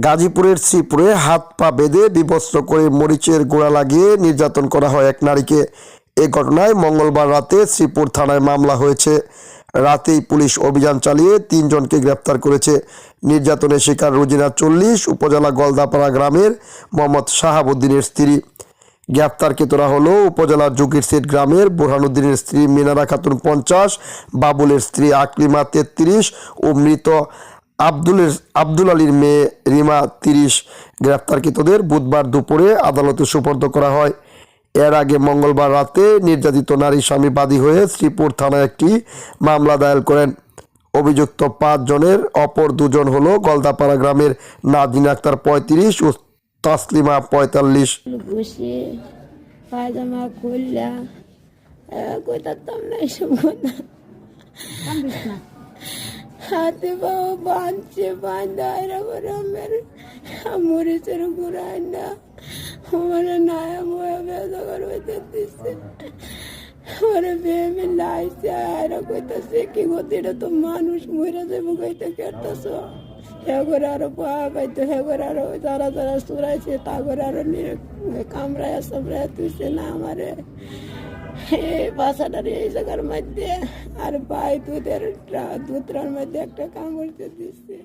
গাজীপুরের শ্রীপুরে হাত পা বেঁধে বিবস্ত্র করে মরিচের গোড়া লাগিয়ে নির্যাতন করা হয় এক নারীকে। এ ঘটনায় মঙ্গলবার রাতে শ্রীপুর থানায় মামলা হয়েছে। রাতেই পুলিশ অভিযান চালিয়ে 3 জনকে গ্রেপ্তার করেছে। নির্যাতনের শিকার রুজিনা 40, উপজেলা গলদাপাড়া গ্রামের মোহাম্মদ শাহাবুদ্দিনের স্ত্রী। গ্রেপ্তারকৃতরা হলো উপজেলার জুকিরসিট গ্রামের বুরহানুদ্দিনের স্ত্রী মিনারা খাতুন 50, বাবুলের স্ত্রী আকলিমা 33 ও মৃত আব্দুল আলীর মেয়ে রিমা 30। গ্রেপ্তারকৃতদের বুধবার দুপুরে আদালতে সোপর্দ করা হয়। এর আগে মঙ্গলবার রাতে নির্যাতিত নারী স্বামী বাদী হয়ে শ্রীপুর থানায় একটি মামলা দায়ের করেন। অভিযুক্ত 5 জনের অপর 2 জন হলো গলদাপাড়া গ্রামের নাজিন আক্তার 35 ও তাসলিমা 45। বসে পায়জামা খুললা কইতাম না এসব কথা। হাতে বাবা বাঁধছে বাঁধায় আমার মরিচের গুড়ায় না আমার নায়া মোয়া বেজা করবে দিচ্ছে ওরা ভেবে লাইছে আর কইতাছে কি গতি এটা তো মানুষ মরে যাবো কইতে কেটতেছ হেগরে আরো পাওয়া পাইতো হেগরে আরো যারা যারা চুরাইছে তা করে আরো কামড়ায় সামড়ায় তুইছে না আমারে এই বাসাটার এই জায়গার মধ্যে আর ভাই দুধের মধ্যে একটা কামড় দিচ্ছে।